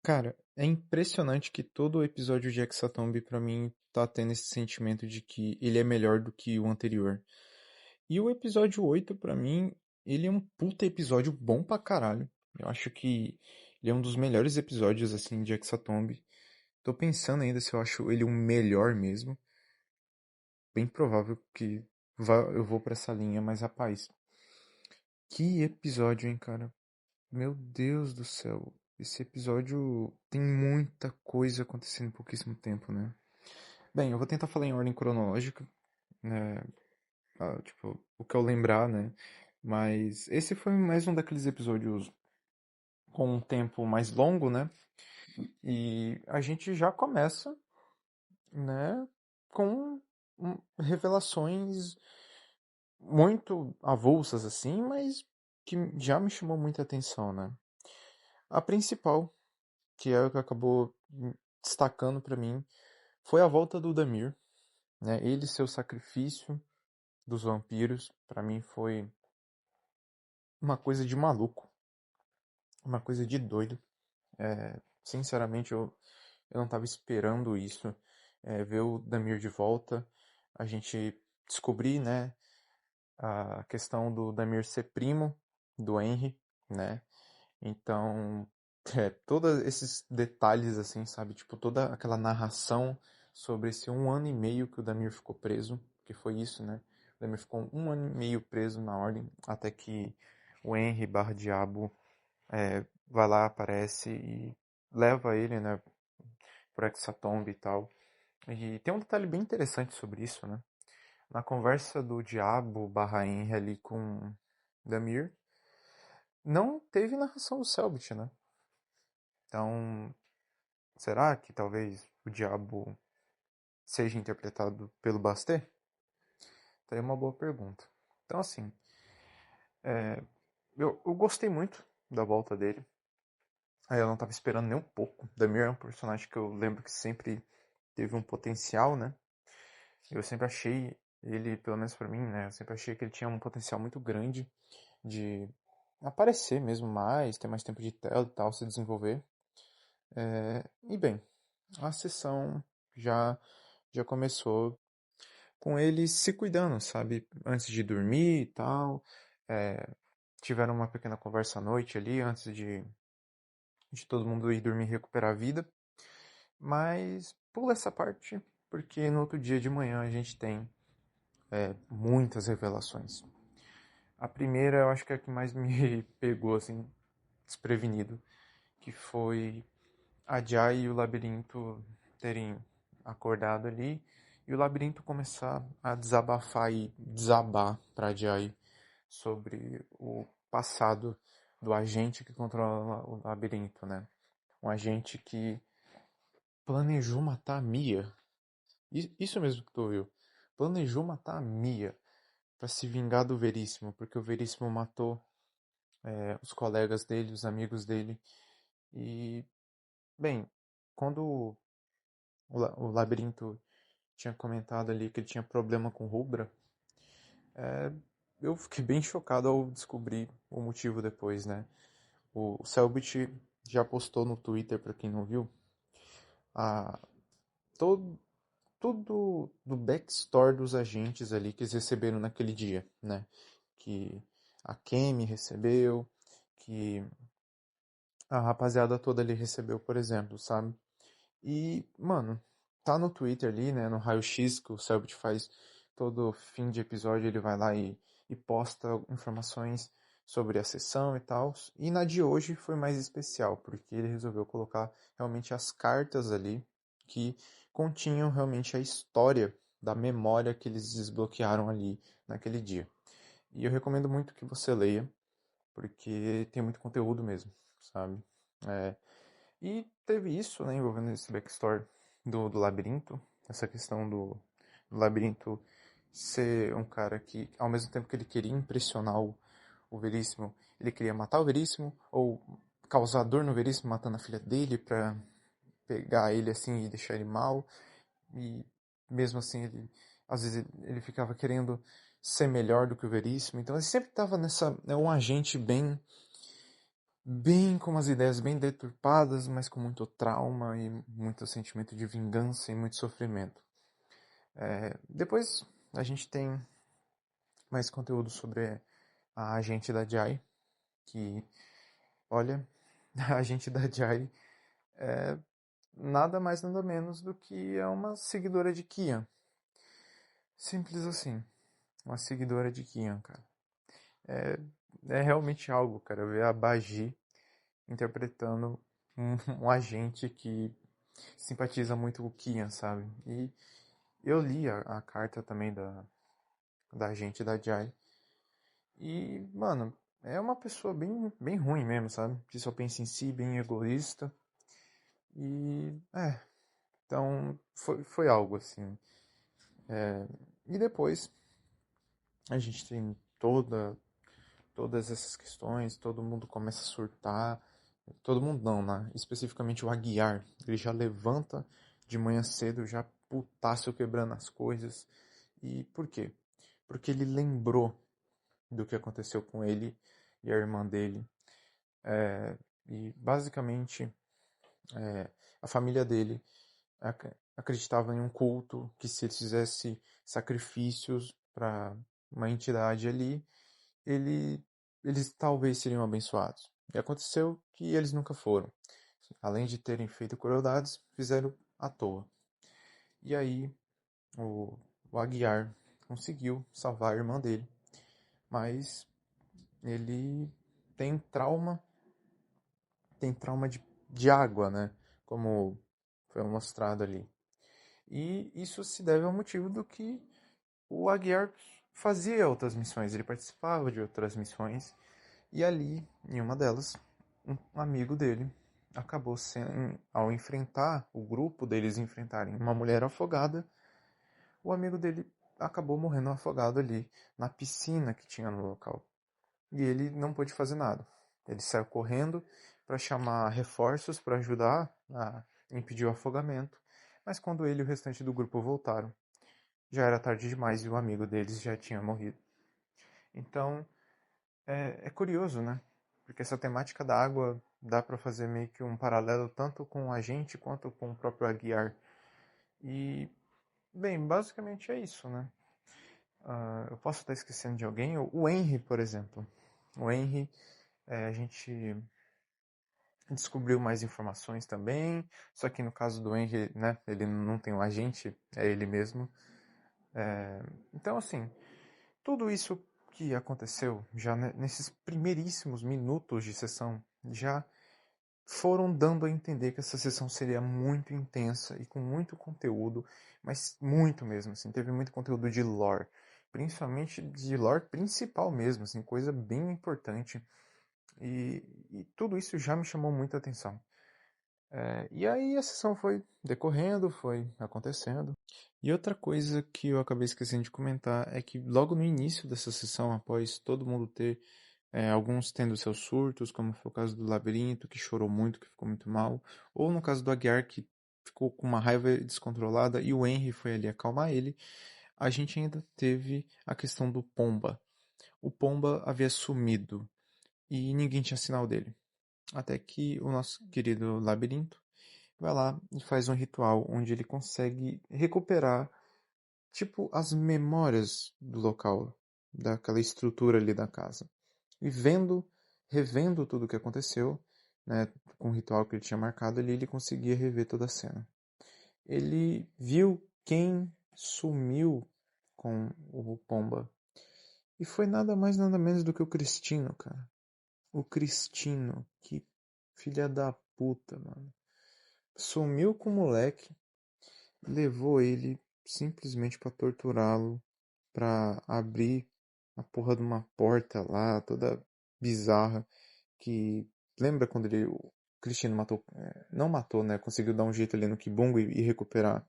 Cara, é impressionante que todo o episódio de Hexatomb, pra mim, tá tendo esse sentimento de que ele é melhor do que o anterior. E o episódio 8 pra mim, ele é um puta episódio bom pra caralho. Eu acho que ele é um dos melhores episódios, assim, de Hexatomb. Tô pensando ainda se eu acho ele o melhor mesmo. Bem provável que eu vou pra essa linha, mas rapaz, que episódio, hein, cara? Meu Deus do céu. Esse episódio tem muita coisa acontecendo em pouquíssimo tempo, né? Bem, eu vou tentar falar em ordem cronológica, né? Tipo, o que eu lembrar, né? Mas esse foi mais um daqueles episódios com um tempo mais longo, né? E a gente já começa, né? Com revelações muito avulsas, assim, mas que já me chamou muita atenção, né? A principal, que é o que acabou destacando pra mim, foi a volta do Damir, né? Ele seu sacrifício dos vampiros, pra mim foi uma coisa de maluco, uma coisa de doido. Sinceramente, eu não tava esperando isso. Ver o Damir de volta, a gente descobrir, né, a questão do Damir ser primo do Henry, né? Então, todos esses detalhes, assim, sabe? Tipo, toda aquela narração sobre esse 1 ano e meio que o Damir ficou preso, que foi isso, né? O Damir ficou 1 ano e meio preso na Ordem, até que o Henry barra Diabo vai lá, aparece e leva ele, né, pro Hexatomb e tal. E tem um detalhe bem interessante sobre isso, né? Na conversa do Diabo barra Henry ali com Damir, não teve narração do Selbit, né? Então, será que talvez o diabo seja interpretado pelo Bastet? Tá aí uma boa pergunta. Então, assim, eu gostei muito da volta dele. Eu não tava esperando nem um pouco. Damir é um personagem que eu lembro que sempre teve um potencial, né? Eu sempre achei ele, pelo menos pra mim, né? Eu sempre achei que ele tinha um potencial muito grande de aparecer mesmo mais, ter mais tempo de tela e tal, se desenvolver. E bem, a sessão já já começou com eles se cuidando, sabe? Antes de dormir e tal. É, tiveram uma pequena conversa à noite ali, antes de todo mundo ir dormir e recuperar a vida. Mas pula essa parte, porque no outro dia de manhã a gente tem muitas revelações. A primeira, eu acho que é a que mais me pegou, assim, desprevenido, que foi a Jai e o labirinto terem acordado ali e o labirinto começar a desabafar e desabar para Jai sobre o passado do agente que controla o labirinto, né? Um agente que planejou matar a Mia. Isso mesmo que tu ouviu. Planejou matar a Mia para se vingar do Veríssimo, porque o Veríssimo matou os colegas dele, os amigos dele. E, bem, quando o labirinto tinha comentado ali que ele tinha problema com Rubra, eu fiquei bem chocado ao descobrir o motivo depois, né? O Selbit já postou no Twitter, para quem não viu, a, todo, tudo do backstory dos agentes ali que eles receberam naquele dia, né? Que a Kemi recebeu, que a rapaziada toda ali recebeu, por exemplo, sabe? E, mano, tá no Twitter ali, né? No raio-x que o Selbit faz todo fim de episódio, ele vai lá e posta informações sobre a sessão e tal. E na de hoje foi mais especial, porque ele resolveu colocar realmente as cartas ali que continham realmente a história da memória que eles desbloquearam ali naquele dia. E eu recomendo muito que você leia, porque tem muito conteúdo mesmo, sabe? É, e teve isso, né, envolvendo esse backstory do labirinto, essa questão do labirinto ser um cara que, ao mesmo tempo que ele queria impressionar o Veríssimo, ele queria matar o Veríssimo, ou causar dor no Veríssimo matando a filha dele pra pegar ele assim e deixar ele mal, e mesmo assim ele, às vezes ele ficava querendo ser melhor do que o Veríssimo, então ele sempre tava nessa, é um agente bem bem com umas ideias bem deturpadas, mas com muito trauma e muito sentimento de vingança e muito sofrimento. Depois a gente tem mais conteúdo sobre a agente da Jai, que, olha, a agente da Jai é nada mais nada menos do que uma seguidora de Kian. Simples assim, uma seguidora de Kian, cara. É, é realmente algo, cara, ver a Bagi interpretando um agente que simpatiza muito com o Kian, sabe? E eu li a carta também da agente da Jai. E, mano, é uma pessoa bem ruim mesmo, sabe? Que só pensa em si, bem egoísta. E, então foi algo assim. E depois a gente tem todas essas questões, todo mundo começa a surtar. Todo mundo não, né? Especificamente o Aguiar. Ele já levanta de manhã cedo, já putaço quebrando as coisas. E por quê? Porque ele lembrou do que aconteceu com ele e a irmã dele. E basicamente a família dele acreditava em um culto que se ele fizesse sacrifícios para uma entidade ali, ele, eles talvez seriam abençoados. E aconteceu que eles nunca foram. Além de terem feito crueldades, fizeram à toa. E aí o, o Aguiar conseguiu salvar a irmã dele, mas ele tem trauma, tem trauma de água, né? Como foi mostrado ali. E isso se deve ao motivo do que o Aguiar fazia outras missões, ele participava de outras missões, e ali, em uma delas, um amigo dele acabou sendo, ao enfrentar, o grupo deles enfrentarem uma mulher afogada, o amigo dele acabou morrendo afogado ali na piscina que tinha no local. E ele não pôde fazer nada. Ele saiu correndo para chamar reforços para ajudar a impedir o afogamento, mas quando ele e o restante do grupo voltaram, já era tarde demais e o amigo deles já tinha morrido. Então, é curioso, né? Porque essa temática da água dá para fazer meio que um paralelo tanto com a gente quanto com o próprio Aguiar. E, bem, basicamente é isso, né? Eu posso estar esquecendo de alguém. O Henry, por exemplo. O Henry, a gente descobriu mais informações também. Só que no caso do Henry, né? Ele não tem um agente, é ele mesmo. Então, assim, tudo isso que aconteceu já nesses primeiríssimos minutos de sessão já foram dando a entender que essa sessão seria muito intensa e com muito conteúdo, mas muito mesmo, assim, teve muito conteúdo de lore, principalmente de lore principal mesmo, assim, coisa bem importante, e tudo isso já me chamou muita atenção. E aí a sessão foi decorrendo, foi acontecendo. E outra coisa que eu acabei esquecendo de comentar é que logo no início dessa sessão, após todo mundo ter alguns tendo seus surtos, como foi o caso do Labirinto, que chorou muito, que ficou muito mal, ou no caso do Aguiar, que ficou com uma raiva descontrolada e o Henry foi ali acalmar ele, a gente ainda teve a questão do Pomba. O Pomba havia sumido e ninguém tinha sinal dele. Até que o nosso querido Labirinto vai lá e faz um ritual onde ele consegue recuperar, tipo, as memórias do local, daquela estrutura ali da casa. E revendo tudo o que aconteceu, né, com o ritual que ele tinha marcado ali, ele conseguia rever toda a cena. Ele viu quem sumiu com o Pomba. E foi nada mais nada menos do que o Cristino, cara. O Cristino, que filha da puta, mano. Sumiu com o moleque, levou ele simplesmente pra torturá-lo, pra abrir a porra de uma porta lá, toda bizarra, que lembra quando o Cristino matou, não matou, né, conseguiu dar um jeito ali no Kibungo e recuperar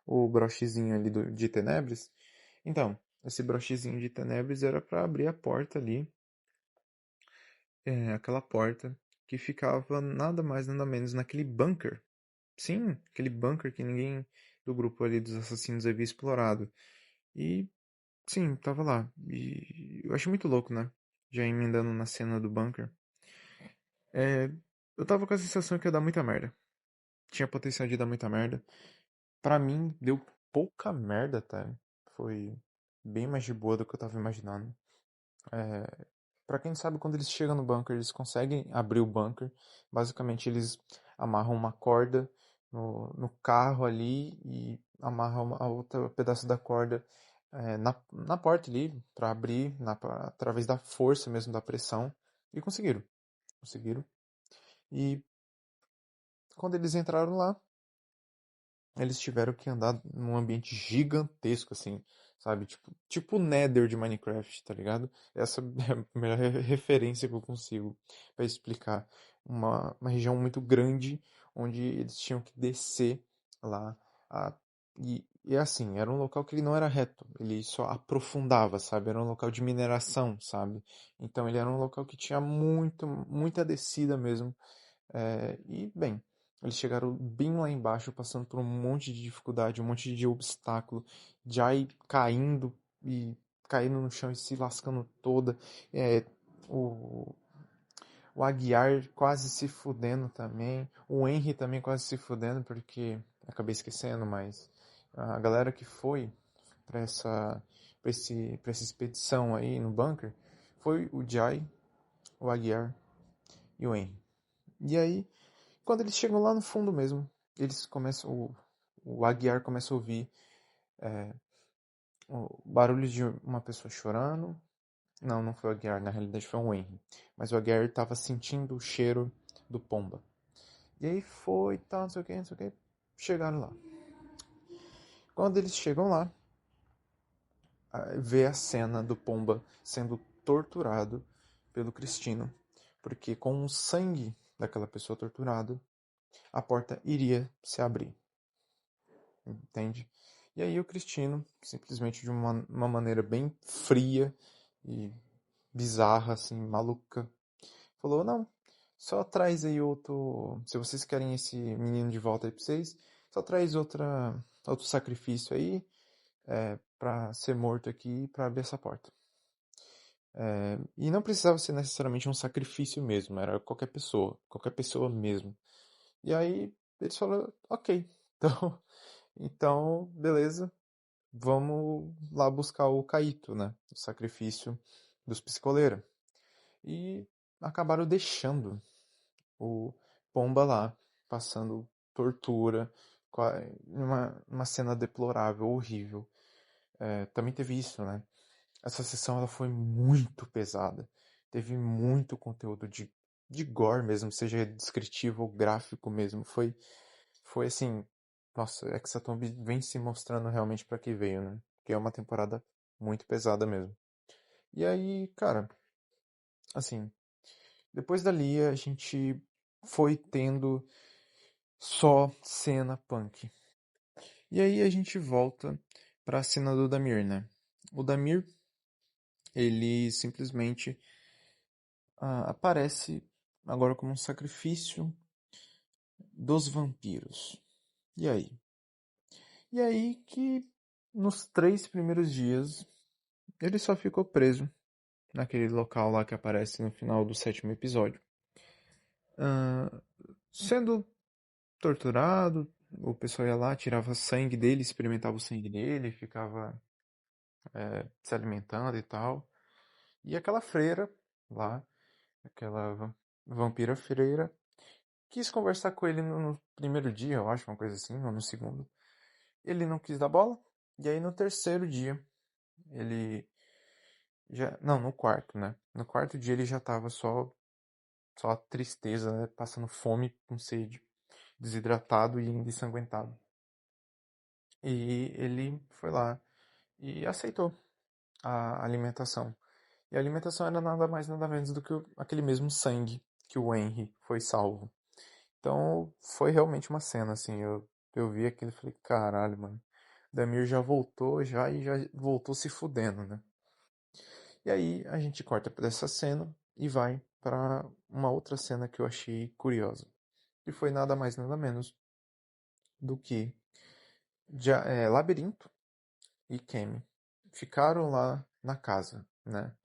o brochezinho ali de Tenebres? Então, esse brochezinho de Tenebres era pra abrir a porta ali, aquela porta que ficava nada mais nada menos naquele bunker. Sim, aquele bunker que ninguém do grupo ali dos assassinos havia explorado. E sim, tava lá. E eu acho muito louco, né? Já emendando na cena do bunker. É, eu tava com a sensação que ia dar muita merda. Tinha potencial de dar muita merda. Pra mim, deu pouca merda, tá? Foi bem mais de boa do que eu tava imaginando. É, para quem sabe, quando eles chegam no bunker, eles conseguem abrir o bunker. Basicamente, eles amarram uma corda no carro ali e amarram a outra pedaço da corda na porta ali para abrir através da força mesmo da pressão. E conseguiram. Conseguiram. E quando eles entraram lá, eles tiveram que andar num ambiente gigantesco, assim, sabe? Tipo o Nether de Minecraft, tá ligado? Essa é a melhor referência que eu consigo pra explicar. Uma região muito grande, onde eles tinham que descer lá. A, e assim, era um local que ele não era reto, ele só aprofundava, sabe? Era um local de mineração, sabe? Então ele era um local que tinha muita descida mesmo. Bem, eles chegaram bem lá embaixo, passando por um monte de dificuldade, um monte de obstáculo, Jai caindo e caindo no chão e se lascando toda. É, o, o Aguiar quase se fudendo também. O Henry também quase se fudendo, porque acabei esquecendo, mas a galera que foi para pra essa expedição aí no bunker foi o Jai, o Aguiar e o Henry. E aí, quando eles chegam lá no fundo mesmo, eles começam. O Aguiar começa a ouvir o barulho de uma pessoa chorando. Não, não foi o Aguiar, na realidade foi um Henry. Mas o Aguiar estava sentindo o cheiro do Pomba. E aí foi, tal, não sei o que, não sei o que. Chegaram lá. Quando eles chegam lá, vê a cena do Pomba sendo torturado pelo Cristino. Porque com o sangue daquela pessoa torturada, a porta iria se abrir. Entende? E aí o Cristino, simplesmente de uma maneira bem fria e bizarra, assim, maluca, falou, não, só traz aí outro, se vocês querem esse menino de volta aí pra vocês, só traz outro sacrifício aí, pra ser morto aqui, pra abrir essa porta. E não precisava ser necessariamente um sacrifício mesmo, era qualquer pessoa mesmo. E aí eles falaram, ok, então beleza, vamos lá buscar o Caíto, né? O sacrifício dos pistoleiros. E acabaram deixando o Pomba lá, passando tortura, uma cena deplorável, horrível. Também teve isso, né? Essa sessão ela foi muito pesada. Teve muito conteúdo de gore mesmo, seja descritivo ou gráfico mesmo. Foi assim, nossa, Hexatomb vem se mostrando realmente pra que veio, né? Que é uma temporada muito pesada mesmo. E aí, cara, assim, depois dali a gente foi tendo só cena punk. E aí a gente volta pra cena do Damir, né? O Damir, ele simplesmente aparece agora como um sacrifício dos vampiros. E aí? E aí que nos 3 primeiros dias ele só ficou preso naquele local lá que aparece no final do 7º episódio. Ah, sendo torturado, o pessoal ia lá, tirava sangue dele, experimentava o sangue dele, ficava se alimentando e tal. E aquela freira lá, aquela vampira freira, quis conversar com ele no primeiro dia, eu acho, uma coisa assim, ou no segundo. Ele não quis dar bola. E aí no terceiro dia, ele já. Não, no quarto, né? No quarto dia ele já tava só tristeza, né? Passando fome, com sede, desidratado e ensanguentado. E ele foi lá e aceitou a alimentação. E a alimentação era nada mais nada menos do que aquele mesmo sangue que o Henry foi salvo. Então foi realmente uma cena, assim, eu vi aquilo e falei, caralho, mano. Damir já voltou já e já voltou se fudendo, né? E aí a gente corta pra essa cena e vai para uma outra cena que eu achei curiosa. Que foi nada mais nada menos do que Labirinto e Kemi ficaram lá na casa, né?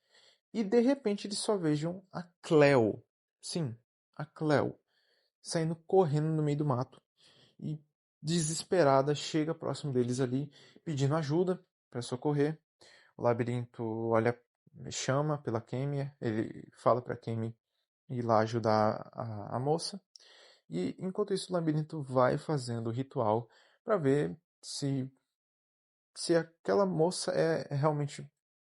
E de repente eles só vejam a Cleo. Sim, a Cleo saindo correndo no meio do mato e, desesperada, chega próximo deles ali, pedindo ajuda para socorrer. O labirinto olha, chama pela Kemi, ele fala para Kemi ir lá ajudar a moça. E enquanto isso, o labirinto vai fazendo o ritual para ver se aquela moça é realmente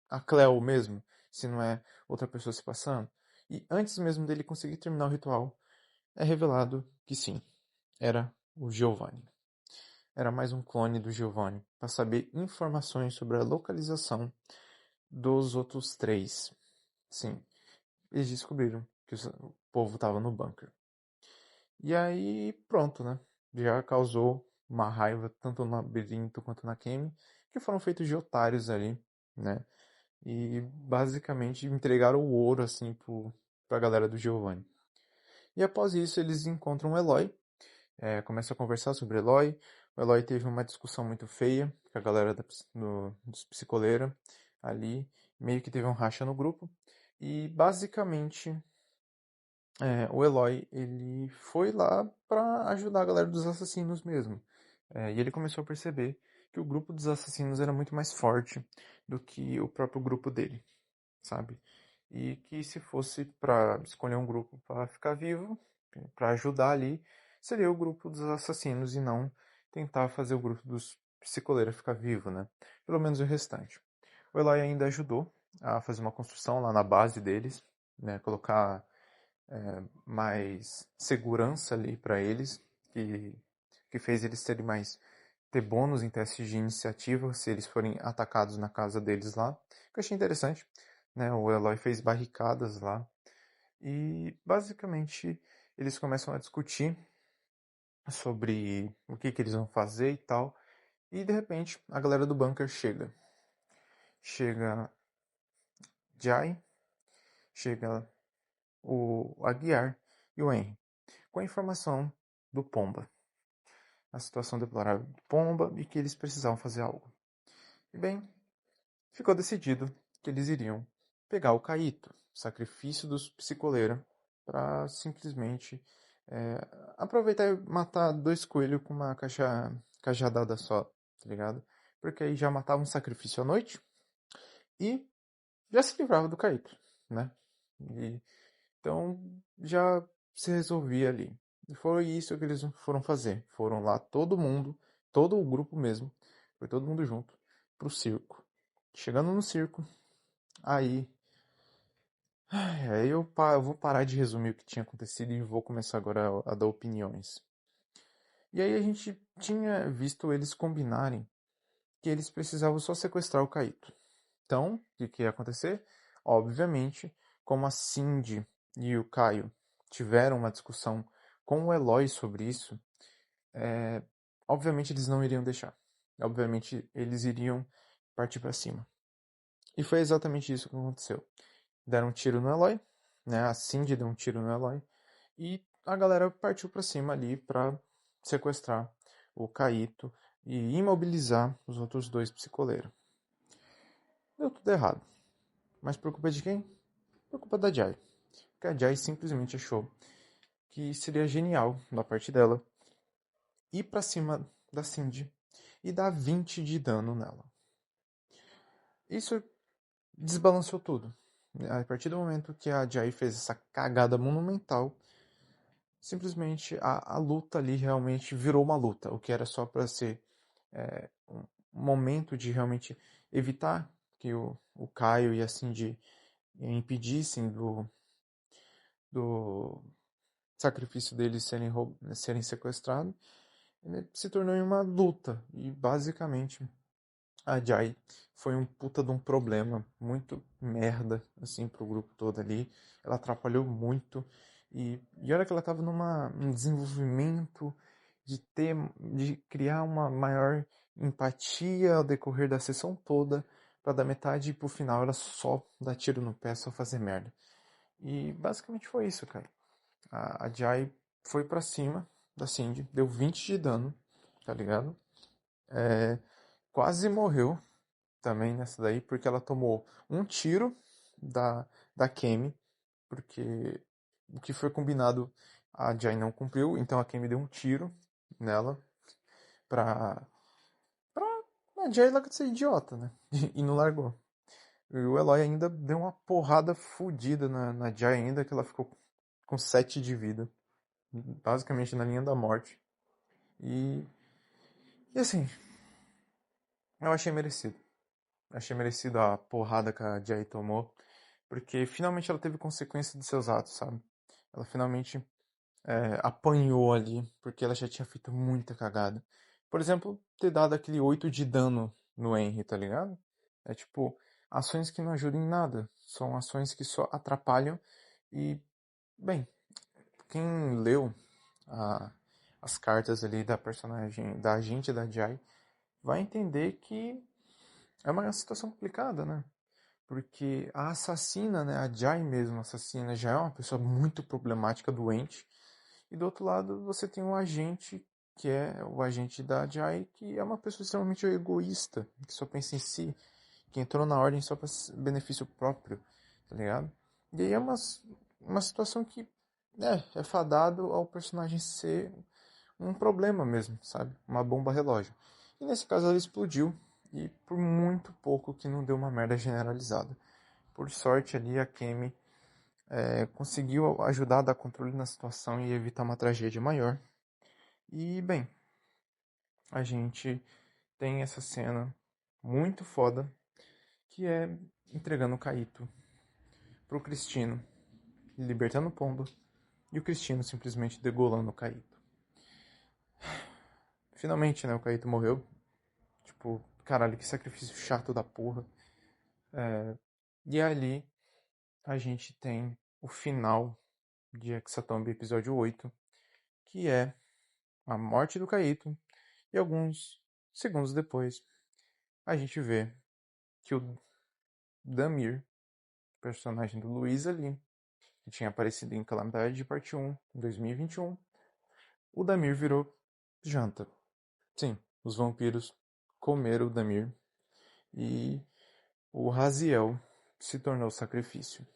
a Cleo mesmo, se não é outra pessoa se passando. E antes mesmo dele conseguir terminar o ritual, é revelado que sim, era o Giovanni. Era mais um clone do Giovanni, para saber informações sobre a localização dos outros três. Sim, eles descobriram que o povo estava no bunker. E aí, pronto, né? Já causou uma raiva tanto no labirinto quanto na Kemi, que foram feitos de otários ali, né? E basicamente entregaram o ouro assim pra galera do Giovanni. E após isso, eles encontram o Eloy, começam a conversar sobre o Eloy. O Eloy teve uma discussão muito feia com a galera dos psicoleiros ali, meio que teve um racha no grupo. E basicamente o Eloy, ele foi lá para ajudar a galera dos assassinos mesmo. E ele começou a perceber que o grupo dos assassinos era muito mais forte do que o próprio grupo dele, sabe? E que se fosse para escolher um grupo para ficar vivo, para ajudar ali, seria o grupo dos assassinos e não tentar fazer o grupo dos psicoleiros ficar vivo, né? Pelo menos o restante. O Eloy ainda ajudou a fazer uma construção lá na base deles, né? Colocar mais segurança ali para eles, que fez eles terem mais ter bônus em testes de iniciativa se eles forem atacados na casa deles lá. Que eu achei interessante, né? O Eloy fez barricadas lá e basicamente eles começam a discutir sobre o que eles vão fazer e tal. E de repente a galera do bunker chega. Chega Jai, chega o Aguiar e o Henry com a informação do Pomba, a situação deplorável do Pomba e que eles precisavam fazer algo. E bem, ficou decidido que eles iriam pegar o Caíto, sacrifício dos psicoleiros, para simplesmente aproveitar e matar dois coelhos com uma cajadada só, tá ligado? Porque aí já matava um sacrifício à noite e já se livrava do Caíto, né? E, então já se resolvia ali. E foi isso que eles foram fazer. Foram lá todo mundo, todo o grupo mesmo, foi todo mundo junto, pro circo. Chegando no circo, aí eu vou parar de resumir o que tinha acontecido e vou começar agora a dar opiniões. E aí a gente tinha visto eles combinarem que eles precisavam só sequestrar o Caíto. Então, o que ia acontecer? Obviamente, como a Cindy e o Caio tiveram uma discussão com o Eloy sobre isso, obviamente eles não iriam deixar. Obviamente eles iriam partir para cima. E foi exatamente isso que aconteceu. Deram um tiro no Eloy, né? A Cindy deu um tiro no Eloy e a galera partiu para cima ali para sequestrar o Caíto e imobilizar os outros dois psicoleiros. Deu tudo errado. Mas por culpa de quem? Por culpa da Jai. Porque a Jai simplesmente achou que seria genial da parte dela ir para cima da Cindy e dar 20 de dano nela. Isso desbalanceou tudo. A partir do momento que a Jai fez essa cagada monumental, simplesmente a luta ali realmente virou uma luta. O que era só para ser um momento de realmente evitar que o Caio e a Cindy impedissem do sacrifício deles serem sequestrados, ele se tornou em uma luta. E basicamente a Jai foi um puta de um problema, muito merda, assim, pro grupo todo ali. Ela atrapalhou muito. E olha que ela tava num desenvolvimento de criar uma maior empatia ao decorrer da sessão toda, para da metade pro final ela só dar tiro no pé, só fazer merda. E basicamente foi isso, cara. A Jai foi pra cima da Cindy, deu 20 de dano, tá ligado? Quase morreu também nessa daí, porque ela tomou um tiro da Kemi, porque o que foi combinado a Jai não cumpriu, então a Kemi deu um tiro nela pra a Jai largar de ser idiota, né? E não largou. E o Eloy ainda deu uma porrada fodida na Jai ainda, que ela ficou com 7 de vida. Basicamente na linha da morte. E assim, eu achei merecido. Achei merecido a porrada que a Jai tomou. Porque finalmente ela teve consequência de seus atos, sabe? Ela finalmente apanhou ali, porque ela já tinha feito muita cagada. Por exemplo, ter dado aquele 8 de dano no Henry, tá ligado? É tipo, ações que não ajudam em nada. São ações que só atrapalham. E, bem, quem leu a- as cartas ali da personagem, da agente da Jai, vai entender que é uma situação complicada, né? Porque a assassina, né, a Jai mesmo, a assassina, já é uma pessoa muito problemática, doente. E do outro lado, você tem um agente, que é o agente da Jai, que é uma pessoa extremamente egoísta, que só pensa em si, que entrou na ordem só para benefício próprio, tá ligado? E aí é uma situação que é fadado ao personagem ser um problema mesmo, sabe? Uma bomba relógio. E nesse caso ela explodiu, e por muito pouco que não deu uma merda generalizada. Por sorte ali a Kemi conseguiu ajudar a dar controle na situação e evitar uma tragédia maior. E, bem, a gente tem essa cena muito foda, que é entregando o Kaito pro Cristino, libertando o Pombo, e o Cristino simplesmente degolando o Kaito. Finalmente, né, o Kaito morreu. Tipo, caralho, que sacrifício chato da porra. E ali a gente tem o final de Hexatomb episódio 8, que é a morte do Kaito. E alguns segundos depois, a gente vê que o Damir, personagem do Luiz ali, que tinha aparecido em Calamidade de Parte 1, em 2021, o Damir virou janta. Sim, os vampiros comeram o Damir e o Raziel se tornou sacrifício.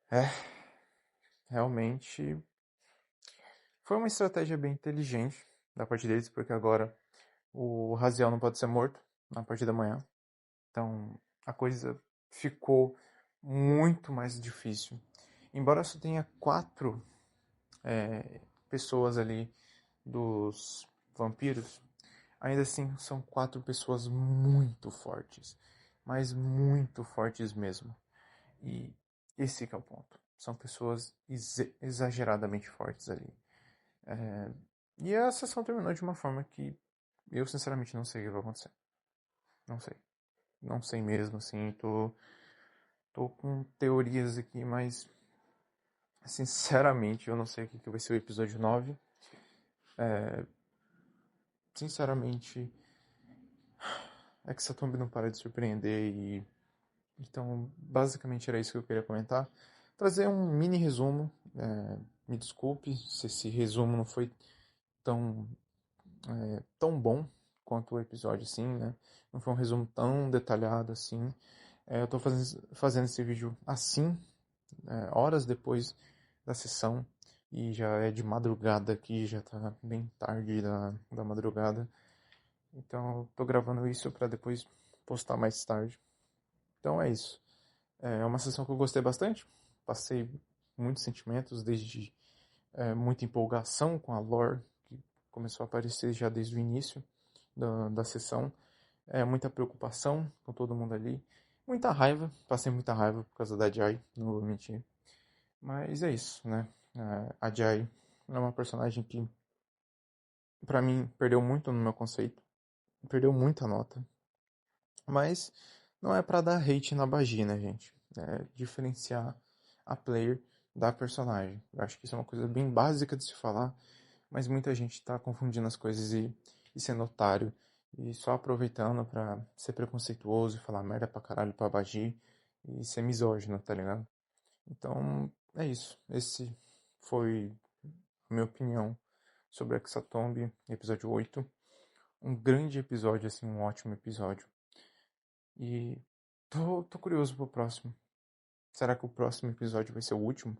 É, realmente foi uma estratégia bem inteligente da parte deles, porque agora o Raziel não pode ser morto na partir da manhã. Então a coisa ficou muito mais difícil. Embora só tenha 4 pessoas ali dos vampiros, ainda assim são 4 pessoas muito fortes. Mas muito fortes mesmo. E esse que é o ponto. São pessoas exageradamente fortes ali. E a sessão terminou de uma forma que eu sinceramente não sei o que vai acontecer. Não sei. Não sei mesmo, assim. Tô com teorias aqui, mas sinceramente eu não sei o que vai ser o episódio 9. Sinceramente, Hexatomb não para de surpreender e então basicamente era isso que eu queria comentar. Trazer um mini resumo. Me desculpe se esse resumo não foi tão tão bom quanto o episódio, assim, né? Não foi um resumo tão detalhado assim. Eu tô fazendo esse vídeo assim, horas depois da sessão, e já é de madrugada aqui, já tá bem tarde da madrugada. Então eu tô gravando isso para depois postar mais tarde. Então é isso. É uma sessão que eu gostei bastante. Passei muitos sentimentos, desde muita empolgação com a lore, que começou a aparecer já desde o início da sessão. Muita preocupação com todo mundo ali. Muita raiva, passei muita raiva por causa da Jai, não vou mentir. Mas é isso, né? A Jai é uma personagem que, pra mim, perdeu muito no meu conceito. Perdeu muita nota. Mas não é pra dar hate na Bagina, gente. É diferenciar a player da personagem. Eu acho que isso é uma coisa bem básica de se falar, mas muita gente tá confundindo as coisas e sendo otário. E só aproveitando pra ser preconceituoso e falar merda pra caralho pra Bagi e ser misógino, tá ligado? Então, é isso. Esse foi a minha opinião sobre Hexatomb, episódio 8. Um grande episódio, assim, um ótimo episódio. E tô curioso pro próximo. Será que o próximo episódio vai ser o último?